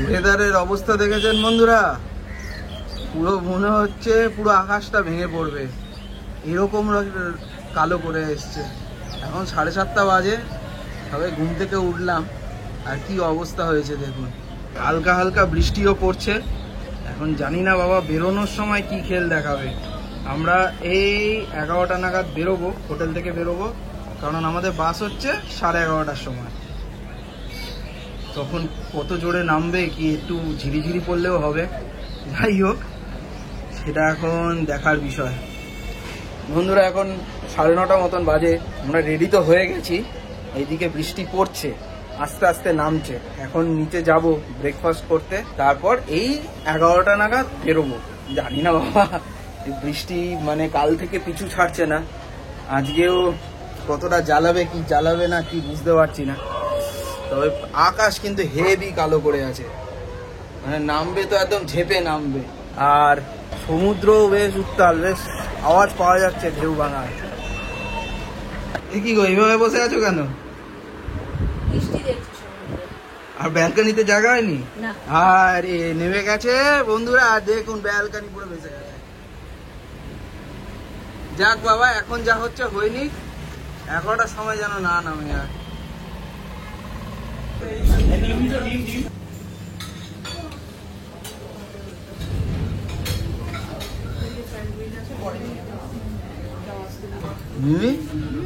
ওয়েদারের অবস্থা দেখেছেন বন্ধুরা, পুরো মনে হচ্ছে পুরো আকাশটা ভেঙে পড়বে, এরকম কালো করে এসছে। এখন 7:30 বাজে, সবাই ঘুম থেকে উঠলাম, আর কি অবস্থা হয়েছে দেখুন। হালকা হালকা বৃষ্টিও পড়ছে। এখন জানি না বাবা বেরোনোর সময় কি খেল দেখাবে। আমরা এই 11টা নাগাদ বেরোবো, হোটেল থেকে বেরোবো, কারণ আমাদের বাস হচ্ছে 11:30টার সময়। তখন কত জোরে নামবে কি একটু ঝিরিঝিরি পড়লেও হবে, যাই হোক সেটা এখন দেখার বিষয়। বন্ধুরা এখন 9:30 মতন বাজে, আমরা রেডি তো হয়ে গেছি, এইদিকে বৃষ্টি পড়ছে, আস্তে আস্তে নামছে। এখন নিচে যাব ব্রেকফাস্ট করতে, তারপর এই 11টা নাগাদ বেরোবো। জানি না বাবা বৃষ্টি মানে কাল থেকে পিছু ছাড়ছে না, আজকেও কতটা জ্বালাবে কি জ্বালাবে না কি বুঝতে পারছি না। তবে আকাশ কিন্তু হেভি কালো করে আছে, মানে নামবে তো একদম ঝেপে নামবে। আর সমুদ্র বেশ উত্তাল, বেশ আওয়াজ পাওয়া যাচ্ছে ঢেউ ভাঙার। এ কি গো এইভাবে বসে আছো কেন? আর ব্যালকনিতে জায়গা হয়নি? আরে নেমে গেছে বন্ধুরা, দেখুন ব্যালকনি পুরো ভেসে গেছে। যাক বাবা, এখন যা হচ্ছে হয়নি, 11টার সময় যেন না নামে। আর মিমি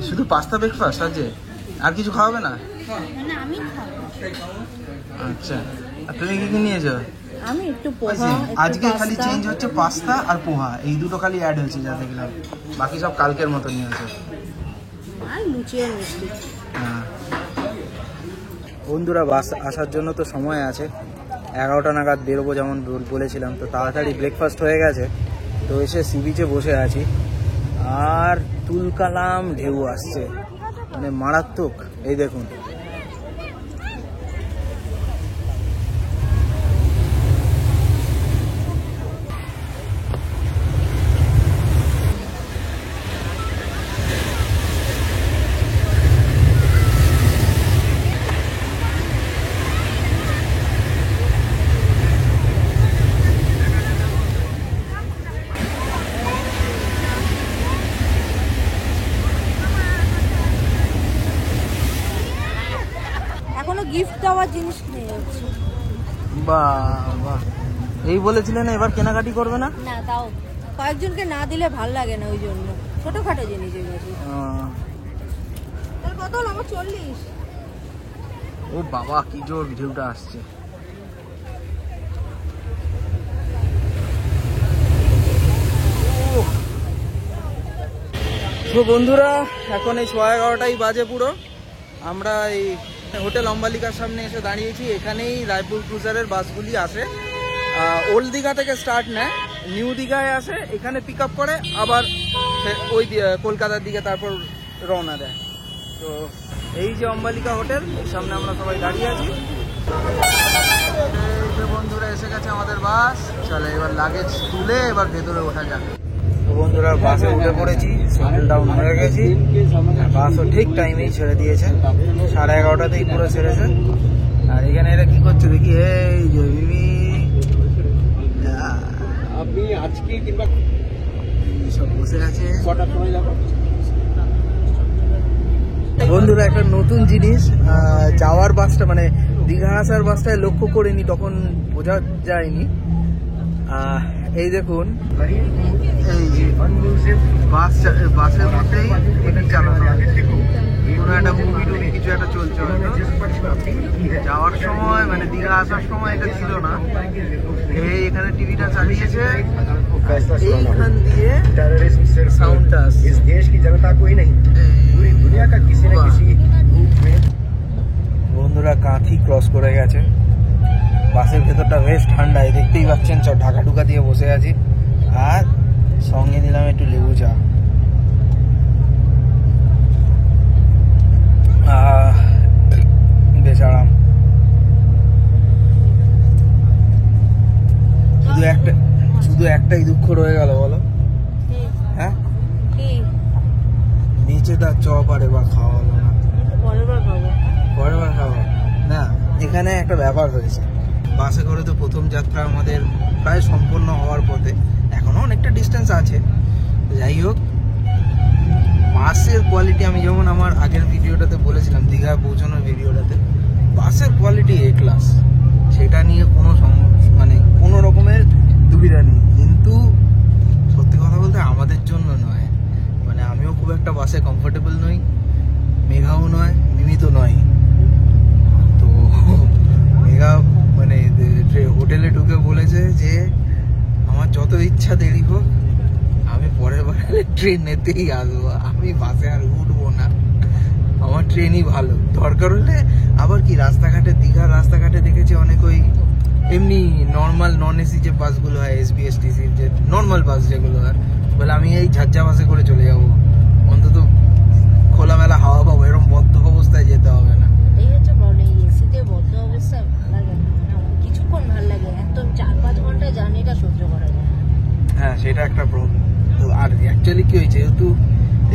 শুধু পাস্তা ব্রেকফাস্ট আছে, আর কিছু খাওয়াবে না? আচ্ছা, আর তুমি কি কি নিয়েছো? আমি একটু পোহা, আজকে খালি চেঞ্জ হচ্ছে পাস্তা আর পোহা, এই দুটো খালি অ্যাড হয়েছে যা দেখলাম, বাকি সব কালকের মতো নিয়ে আছে। আর লুচি আর মিষ্টি। হ্যাঁ বন্ধুরা, বাস আসার জন্য তো সময় আছে, 11টা নাগাদ বেরোবো যেমন বলেছিলাম। তো তাড়াতাড়ি ব্রেকফাস্ট হয়ে গেছে, তো এসে সি বিচে বসে আছি, আর তুলকালাম ঢেউ আসছে, মানে মারাত্মক। এই দেখুন গিফট দেওয়ার জিনিস নিয়ে যাচ্ছে। বাহ বাহ, এই বলেছিলেন এবার কেনাকাটি করবে না? না, তাও কয়েকজনকে না দিলে ভাল লাগে না, ওই জন্য ছোটখাটো জিনিস এগুলো। কত হলো? 40। ও বাবা, কি জোর ঢেউটা আসছে। তো বন্ধুরা, এখন এই 11:15টাই বাজে পুরো। আমরা এই হোটেল অম্বালিকার সামনে এসে দাঁড়িয়েছি। এখানেই রায়পুর ক্রুজারের বাসগুলি আসে, ওল্ড দীঘা থেকে স্টার্ট নেয়, নিউ দীঘায় আসে, এখানে পিক আপ করে, আবার ওই কলকাতার দিকে তারপর রওনা দেয়। তো এই যে অম্বালিকা হোটেল, এর সামনে আমরা সবাই দাঁড়িয়ে আছি। বন্ধুরা এসে গেছে আমাদের বাস, চলে এবার লাগেজ তুলে এবার ভেতরে ওঠা যাক। তো বন্ধুরা বাসে উঠে পড়েছি, সেটেল ডাউন হয়ে গেছি। বাসও ঠিক টাইমেই ছেড়ে দিয়েছে, 11:30টাতেই পুরো ছেড়েছে। আর এখানে এরা কি করছে দেখি, এই যে মিমি আপনি আজকে কিংবা সব বসে আছে। বন্ধুরা একটা নতুন জিনিস, যাওয়ার বাসটা মানে দীঘা আসার বাসটায় লক্ষ্য করিনি, তখন বোঝা যায়নি। এই দেখুন, বাসের মধ্যেই চালানো কোনো একটা মুভি টুভি কিছু একটা চলছে। যাওয়ার সময় মানে দীঘা আসার সময় এটা ছিল না, এই এখানে টিভিটা চালিয়েছে, এইখান দিয়ে সাউন্ডটা আসছে। বন্ধুরা কাঁথি ক্রস করে গেছে, বাসের ভেতরটা বেশ ঠান্ডা, দেখতেই পাচ্ছেন। সব ঢাকা ঢুকা দিয়ে বসে আছি, আর সঙ্গে দিলাম একটু লেবু চা। বেশ আরাম। শুধু একটাই দুঃখ রয়ে গেল, বলো? হ্যাঁ, নিচে তার চপ আর এবার খাওয়া হলো না, পরের বার খাবো না। এখানে একটা ব্যাপার হয়েছে, বাসে করে তো প্রথম যাত্রা আমাদের প্রায় সম্পূর্ণ হওয়ার পথে, এখনও অনেকটা ডিস্টেন্স আছে। যাই হোক, বাসের কোয়ালিটি আমি যেমন আমার আগের ভিডিওটাতে বলেছিলাম, দীঘায় পৌঁছানোর ভিডিওটাতে, বাসের কোয়ালিটি এ ক্লাস, সেটা নিয়ে কোনো রকমের দুবিধা নেই। কিন্তু সত্যি কথা বলতে আমাদের জন্য নয়, আমিও খুব একটা বাসে কমফোর্টেবল নই, মেঘাও নয়, মিমি তো নয়। তো মেঘা হোটেলে ঢুকে বলেছে যে আমার যত ইচ্ছা দেরি হোক, আমি পরের বার ট্রেনেতেই আসবো, আমি বাসে আর উঠবো না, আমার ট্রেনই ভালো। দরকার হলে আবার কি রাস্তাঘাটে, দীঘার রাস্তাঘাটে দেখেছি অনেক ওই এমনি নর্মাল নন এসি যে বাসগুলো হয়, এসবিএসটিসির যে নর্মাল বাস যেগুলো হয়, বলে আমি এই ঝাঁঝা বাসে করে চলে যাবো, অন্তত খোলামেলা হাওয়া পাবো, এরকম বদ্ধ অবস্থায় যেতে হবে না। এই হচ্ছে প্রবলেম, এসিতে বদ্ধ অবস্থা ভালো লাগে না, কিছুক্ষণ ভালো লাগে, একদম 4-5 ঘন্টা জার্নিটা সহ্য করা যায়। হ্যাঁ, সেটা একটা প্রবলেম। তো আর অ্যাকচুয়ালি কি হয়েছে, যেহেতু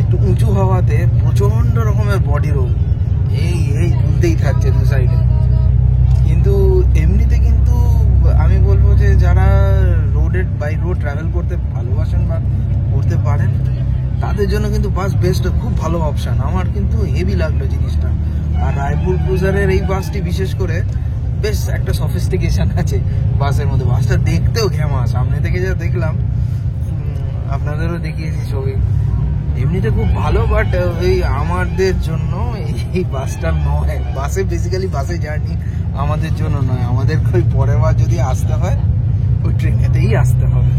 একটু উঁচু হওয়াতে প্রচন্ড রকমের বডি রোল এই দুলতেই থাকছে দু সাইডে। কিন্তু এমনিতে কিন্তু আমি বলবো যে যারা বাই রোড ট্রাভেল করতে ভালোবাসেন বা করতে পারেন, তাদের জন্য কিন্তু বাস বেস্ট, খুব ভালো অপশান। আমার কিন্তু হেভি লাগলো জিনিসটা। আর রায়পুর ক্রুজারের এই বাসটি বিশেষ করে বেশ একটা সফিস্টিকেশন আছে বাসের মধ্যে। বাসটা দেখতেও ঘেমা, সামনে থেকে যা দেখলাম, আপনাদেরও দেখিয়েছি ছবি, এমনিতে খুব ভালো। বাট ওই আমাদের জন্য এই বাসটা নয়, বেসিক্যালি বাসে জার্নি আমাদের জন্য নয়, আমাদের ওই পরের বার যদি আসতে হয় ওই ট্রেনেতেই আসতে হবে।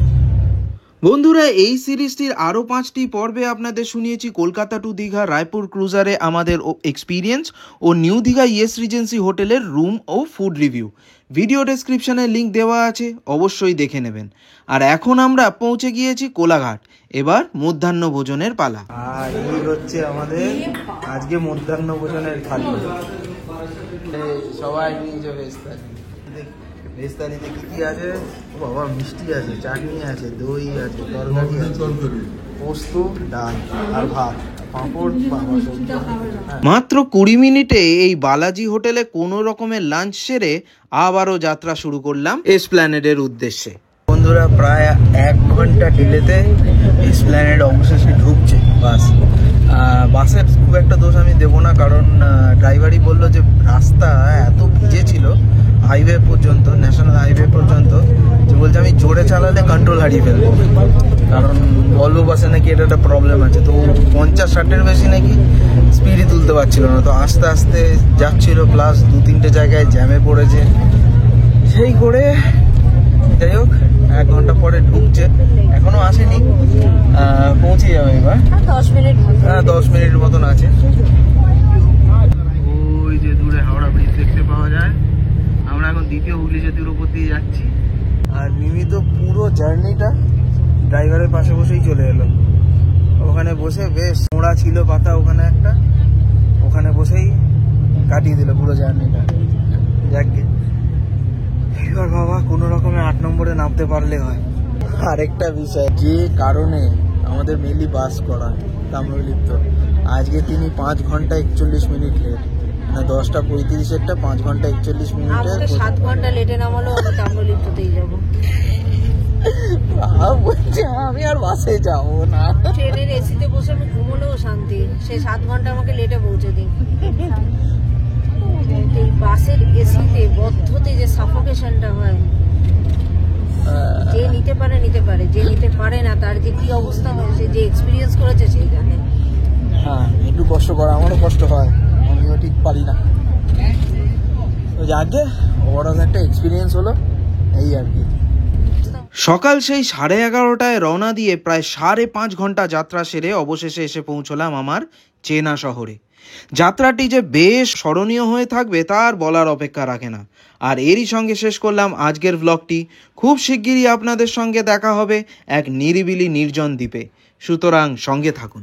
বন্ধুরা, এই সিরিজটির আরও 5টি পর্বে আপনাদের শুনিয়েছি কলকাতা টু দীঘা রায়পুর ক্রুজারে আমাদের এক্সপিরিয়েন্স ও নিউ দীঘা ইয়েস রিজেন্সি হোটেলের রুম ও ফুড রিভিউ। ভিডিও ডেসক্রিপশনে লিঙ্ক দেওয়া আছে, অবশ্যই দেখে নেবেন। আর এখন আমরা পৌঁছে গিয়েছি কোলাঘাট, এবার মধ্যাহ্ন ভোজনের পালা। আর এই হচ্ছে আমাদের আজকে মধ্যাহ্ন ভোজনের থালি। সবাই নিয়েছে ভেজতালিতে কি আছে, বাবা মিষ্টি আছে, চাটনি আছে, দই আছে, তরকারি আছে, পোস্ত, ডাল আর ভাত, পাঁপড়। মাত্র 20 মিনিটে এই বালাজি হোটেলে কোনো রকমের লাঞ্চ সেরে আবারও যাত্রা শুরু করলাম এসপ্ল্যানেডের উদ্দেশ্যে। বন্ধুরা, প্রায় 1 ঘন্টা ডিলেতে এসপ্ল্যানেড অবশেষে ঢুকছে বাস। বাসের খুব একটা দোষ আমি দেবো না, কারণ ড্রাইভারই বললো যে রাস্তা এত ভিজে ছিল হাইওয়ে পর্যন্ত, ন্যাশনাল হাইওয়ে পর্যন্ত, যে বলছে আমি জোরে চালালে কন্ট্রোল হারিয়ে ফেলবো, কারণ ভলভো বাসে নাকি এটা একটা প্রবলেম আছে। তো 50-60-এর বেশি নাকি স্পিডই তুলতে পারছিল না, তো আস্তে আস্তে যাচ্ছিল, প্লাস 2-3টে জায়গায় জ্যামে পড়েছে। সেই করে যাই হোক, 1 ঘন্টা পরে ঢুকছে, এখনো আসেনি, পৌঁছে যাবে এবার। 10 মিনিট, হ্যাঁ 10 মিনিট মতন আছে। ওই যে দূরে হাওড়া ব্রিজ দেখতে পাওয়া যায়। আমরা এখন দ্বিতীয় হুগলি সেতুর উপর দিয়ে যাচ্ছি। আর মিমি তো পুরো জার্নিটা ড্রাইভারের পাশে বসেই চলে এলো। ওখানে বসে বেশ মোড়া ছিল পাতা, ওখানে বসেই কাটিয়ে দিল পুরো জার্নিটা। যাকে এবার বাবা কোনো রকমে 8 নম্বরে নামতে পারলে হয়। আরেকটা বিষয়, যে কারণে আমাদের মেনলি বাস করা তাম্রলিপ্ত, আজকে তিনি 5 ঘন্টা 41 মিনিট লেট, মানে 10টা 35-এরটা 5 ঘন্টা 41 মিনিটে 7 ঘন্টা লেটে নামালো, আমি তাম্রলিপ্ততেই যাবো। বলছে আমি আর বাসে যাবো না, ট্রেনের এসিতে বসে আমি ঘুমোলেও শান্তি, সে 7 ঘন্টা আমাকে লেটে পৌঁছে দিই। এই বাসের এসিতে বদ্ধতে যে সাফোকেশনটা হয়, যে নিতে পারে, যে নিতে পারে না তার যে কি অবস্থা হয়, সে যে এক্সপিরিয়েন্স করেছে সেই জানে। হ্যাঁ, একটু কষ্ট করে, আমারও কষ্ট হয়, আমিও ঠিক পারি না। যাকে ওভারঅল একটা এক্সপিরিয়েন্স হলো, এই আর কি। সকাল সেই 11:30টায় রওনা দিয়ে প্রায় 5.5 ঘন্টা যাত্রা সেরে অবশেষে এসে পৌঁছলাম আমার চেনা শহরে। যাত্রাটি যে বেশ স্মরণীয় হয়ে থাকবে তার বলার অপেক্ষা রাখে না। আর এরই সঙ্গে শেষ করলাম আজকের ব্লগটি। খুব শিগগিরই আপনাদের সঙ্গে দেখা হবে এক নিরিবিলি নির্জন দ্বীপে, সুতরাং সঙ্গে থাকুন।